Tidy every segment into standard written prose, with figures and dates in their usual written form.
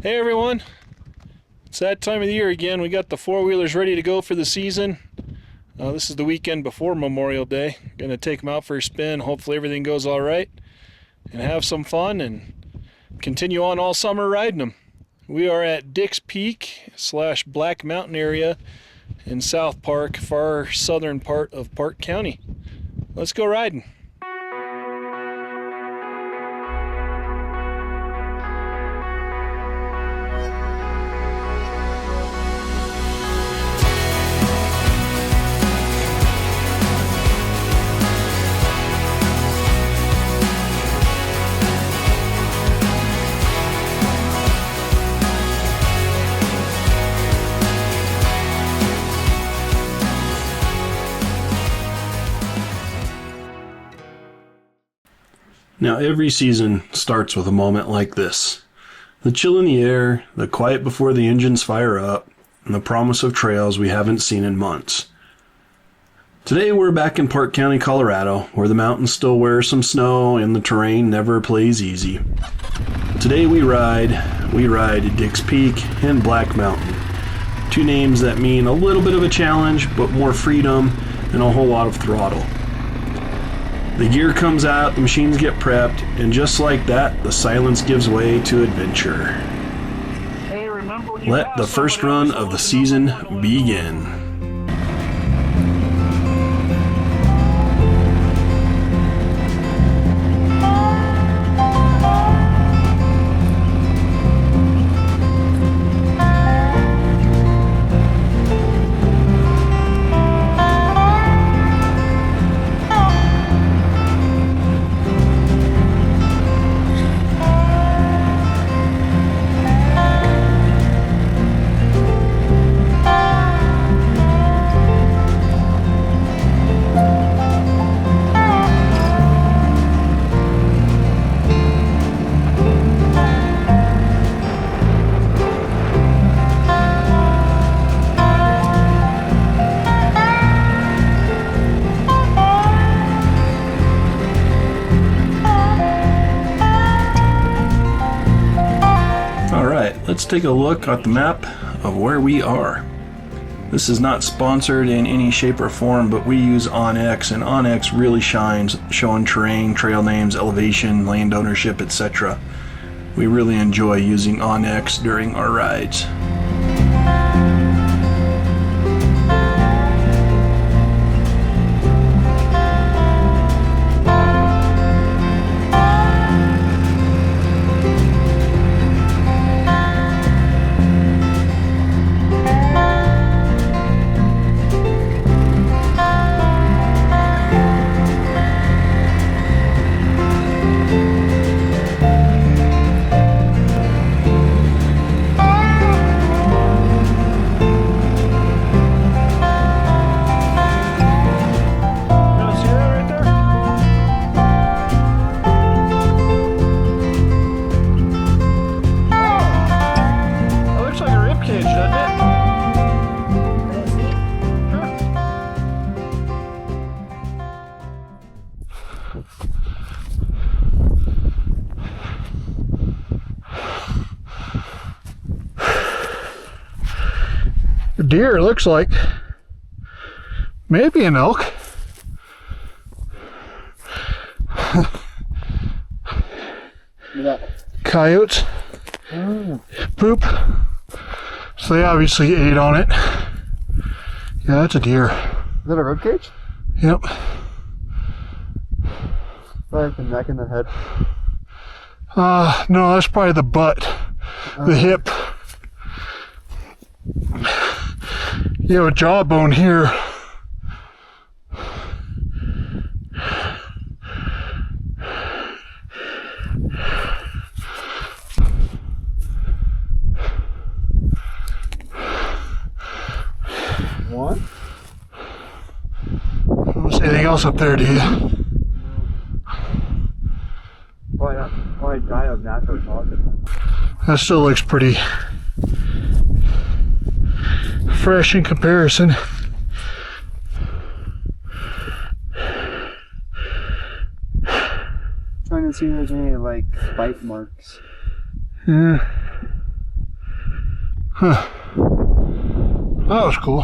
Hey everyone, it's that time of the year again. We got the four-wheelers ready to go for the season. This is the weekend before Memorial Day. Gonna take them out for a spin. Hopefully everything goes all right and have some fun and continue on all summer riding them. We are at Dick's Peak / Black Mountain area in South Park, far southern part of Park County. Let's go riding. Now every season starts with a moment like this. The chill in the air, the quiet before the engines fire up, and the promise of trails we haven't seen in months. Today we're back in Park County, Colorado, where the mountains still wear some snow and the terrain never plays easy. Today we ride Dick's Peak and Black Mountain. Two names that mean a little bit of a challenge, but more freedom and a whole lot of throttle. The gear comes out, the machines get prepped, and just like that, the silence gives way to adventure. Let the first run of the season begin. Let's take a look at the map of where we are. This is not sponsored in any shape or form, but we use OnX, and OnX really shines showing terrain, trail names, elevation, land ownership, etc. We really enjoy using OnX during our rides. A deer, it looks like. Maybe an elk. Coyotes. Poop. So they obviously ate on it. Yeah, that's a deer. Is that a ribcage? Yep. Like the neck and the head. No, that's probably the butt. The hip. You have a jawbone here. What? Don't see anything else up there, do you? Probably die of natural causes. That still looks pretty fresh in comparison. Trying to see if there's any like bite marks. Yeah. Huh. That was cool.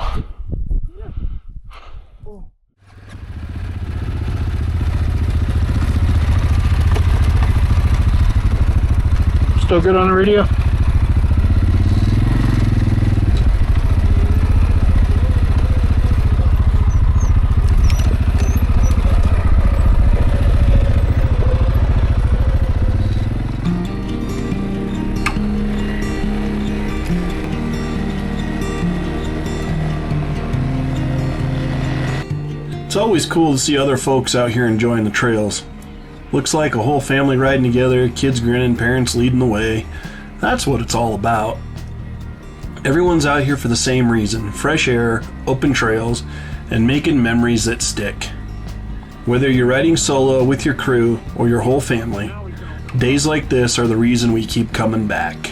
Still good on the radio? It's always cool to see other folks out here enjoying the trails. Looks like a whole family riding together, kids grinning, parents leading the way. That's what it's all about. Everyone's out here for the same reason: fresh air, open trails, and making memories that stick. Whether you're riding solo with your crew or your whole family, days like this are the reason we keep coming back.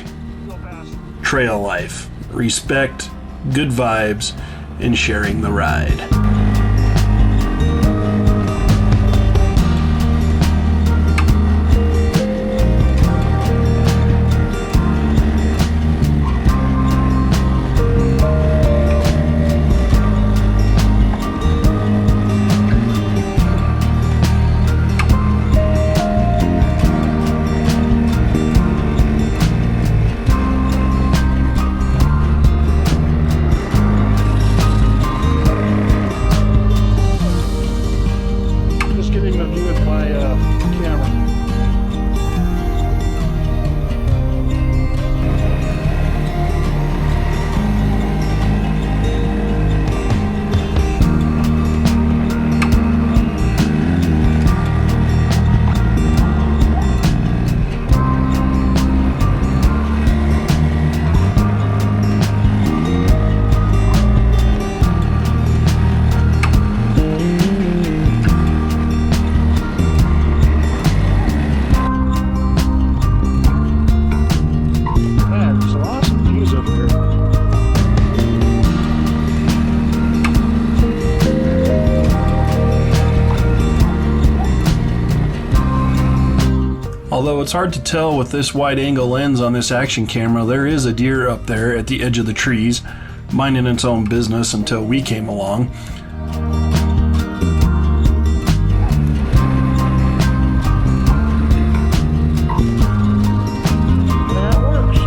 Trail life, respect, good vibes, and sharing the ride. Just getting the view with my camera. Man, there's some awesome views up here. Although it's hard to tell with this wide-angle lens on this action camera, there is a deer up there at the edge of the trees, minding its own business until we came along. That works.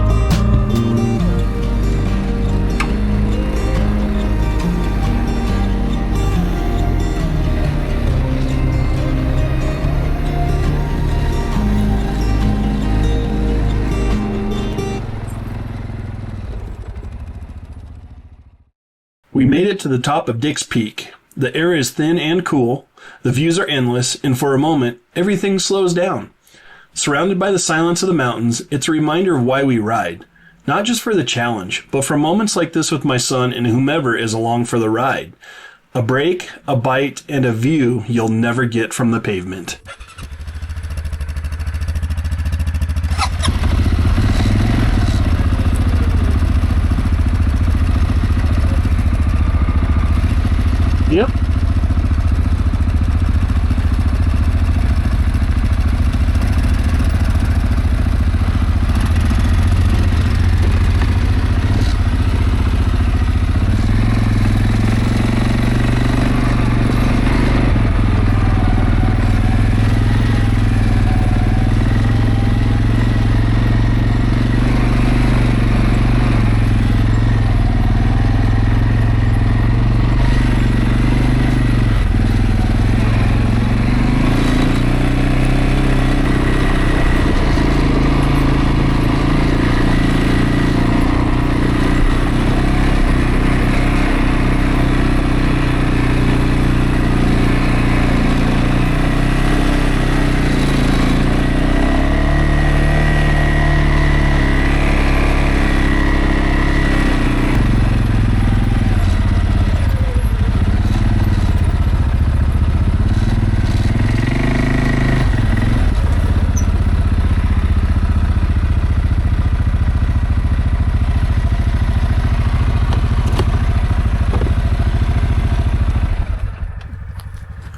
We made it to the top of Dick's Peak. The air is thin and cool, the views are endless, and for a moment, everything slows down. Surrounded by the silence of the mountains, it's a reminder of why we ride. Not just for the challenge, but for moments like this with my son and whomever is along for the ride. A break, a bite, and a view you'll never get from the pavement. Yep.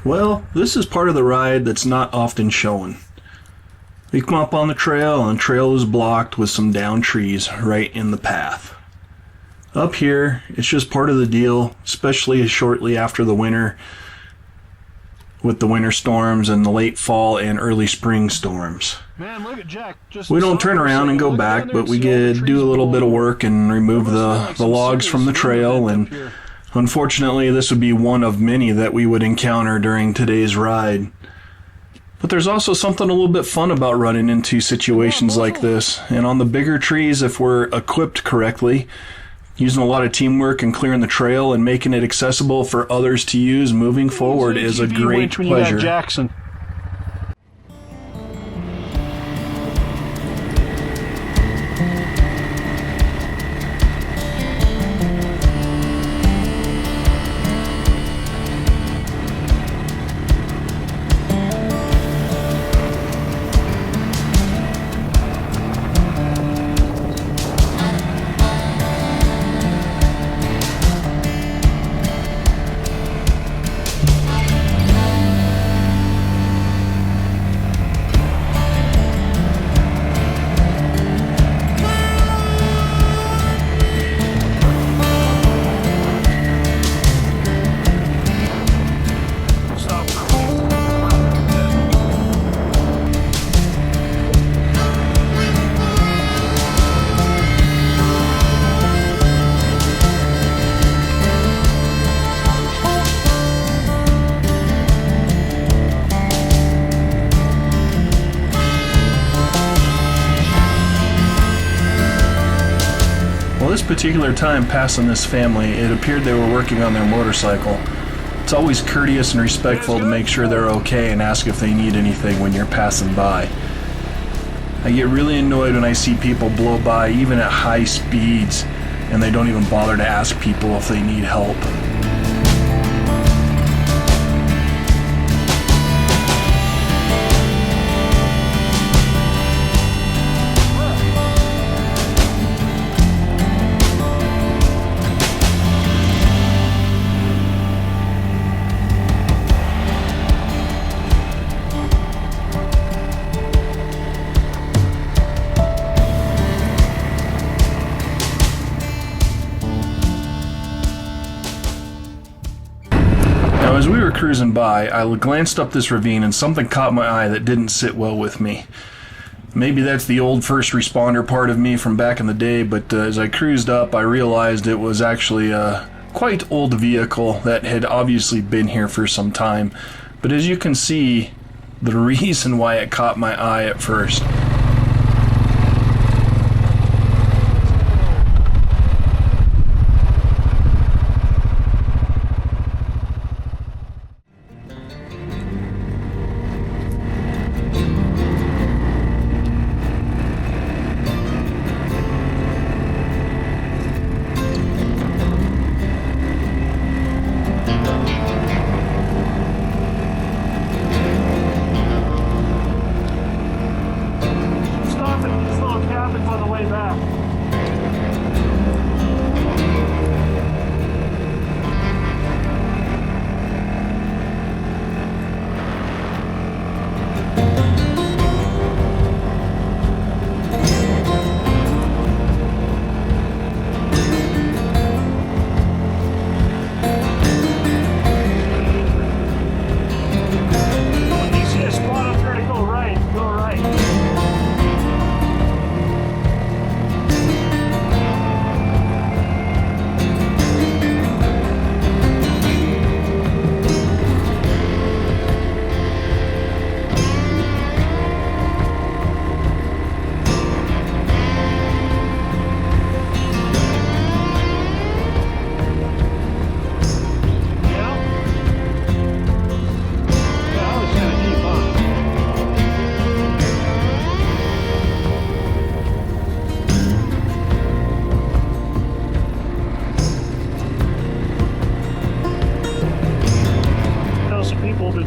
Well, this is part of the ride that's not often shown. We come up on the trail, and the trail is blocked with some downed trees right in the path. Up here, it's just part of the deal, especially shortly after the winter, with the winter storms and the late fall and early spring storms. Man, look at Jack. We don't turn around and go back, but we do a little bit of work and remove the logs from the trail, and unfortunately this would be one of many that we would encounter during today's ride. But there's also something a little bit fun about running into situations like this, and on the bigger trees, if we're equipped correctly, using a lot of teamwork and clearing the trail and making it accessible for others to use moving forward is a great pleasure. Jackson. This particular time passing this family, it appeared they were working on their motorcycle. It's always courteous and respectful to make sure they're okay and ask if they need anything when you're passing by. I get really annoyed when I see people blow by even at high speeds and they don't even bother to ask people if they need help. As we were cruising by, I glanced up this ravine and something caught my eye that didn't sit well with me. Maybe that's the old first responder part of me from back in the day, but as I cruised up, I realized it was actually a quite old vehicle that had obviously been here for some time. But as you can see, the reason why it caught my eye at first.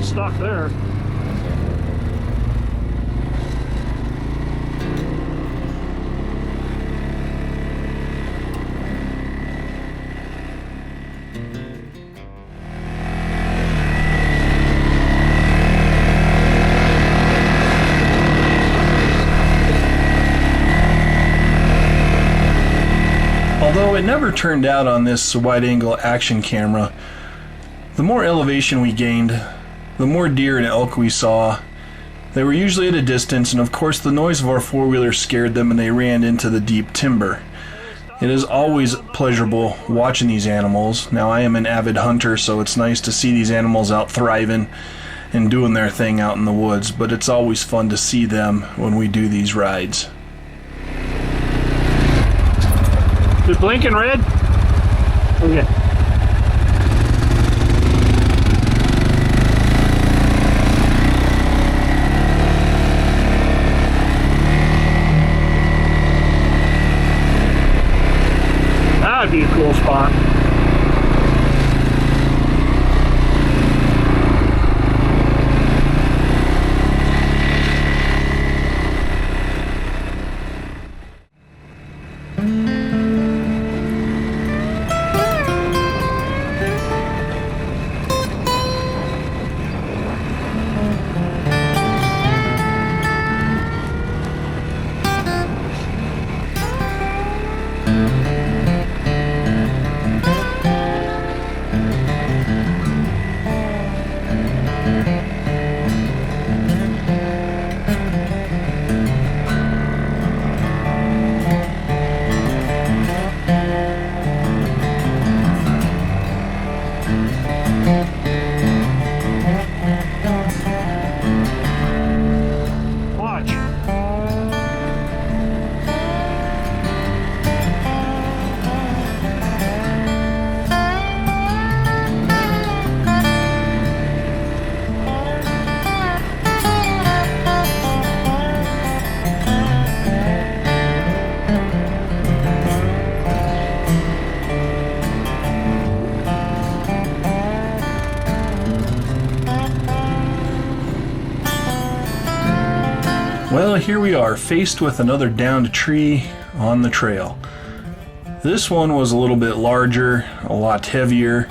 Stuck there. Although it never turned out on this wide-angle action camera, the more elevation we gained, the more deer and elk we saw. They were usually at a distance, and of course the noise of our four-wheeler scared them and they ran into the deep timber. It is always pleasurable watching these animals. Now, I am an avid hunter, so it's nice to see these animals out thriving and doing their thing out in the woods, but it's always fun to see them when we do these rides. Is it blinking red? Okay. That'd be a cool spot. Well, here we are, faced with another downed tree on the trail. This one was a little bit larger, a lot heavier,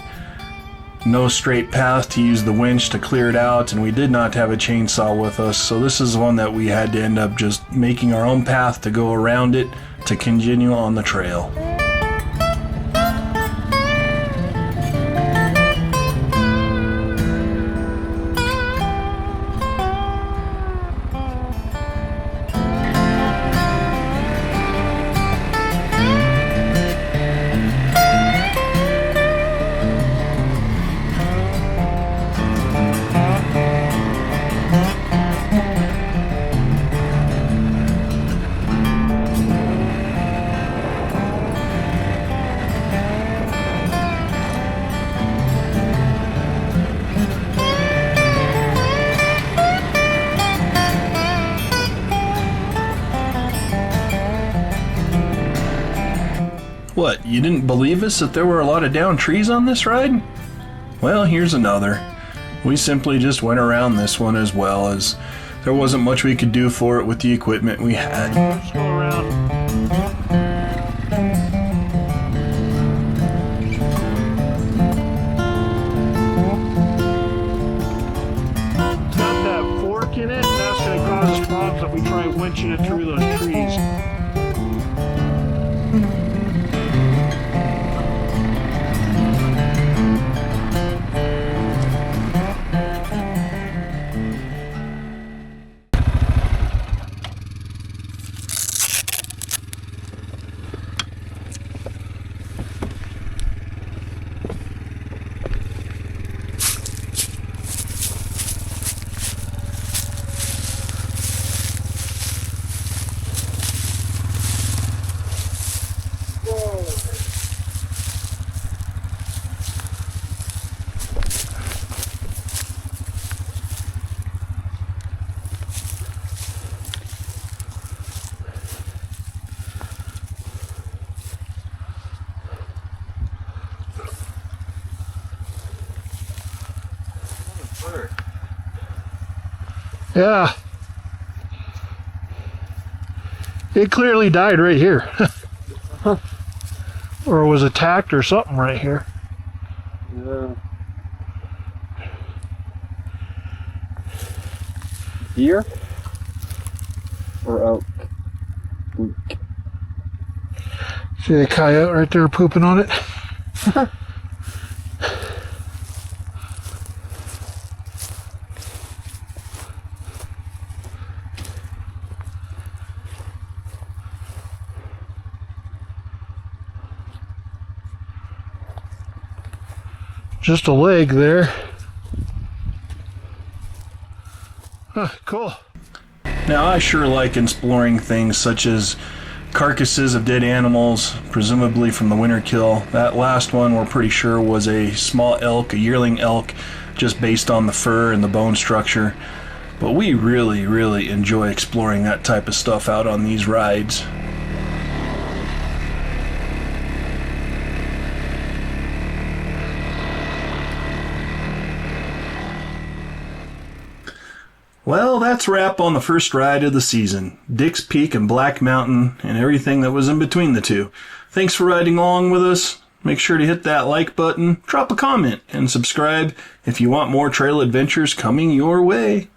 no straight path to use the winch to clear it out, and we did not have a chainsaw with us, so this is one that we had to end up just making our own path to go around it to continue on the trail. What, you didn't believe us that there were a lot of downed trees on this ride? Well, here's another. We simply just went around this one as well, as there wasn't much we could do for it with the equipment we had. Let's go around. It's got that fork in it, and that's going to cause us problems if we try winching it through those trees. Yeah. It clearly died right here. Or was attacked or something right here. Yeah. Deer? Or elk? See the coyote right there pooping on it? Just a leg there. Huh, cool. Now, I sure like exploring things such as carcasses of dead animals, presumably from the winter kill. That last one we're pretty sure was a small elk, a yearling elk, just based on the fur and the bone structure. But we really enjoy exploring that type of stuff out on these rides. Well, that's a wrap on the first ride of the season. Dick's Peak and Black Mountain and everything that was in between the two. Thanks for riding along with us. Make sure to hit that like button, drop a comment, and subscribe if you want more trail adventures coming your way.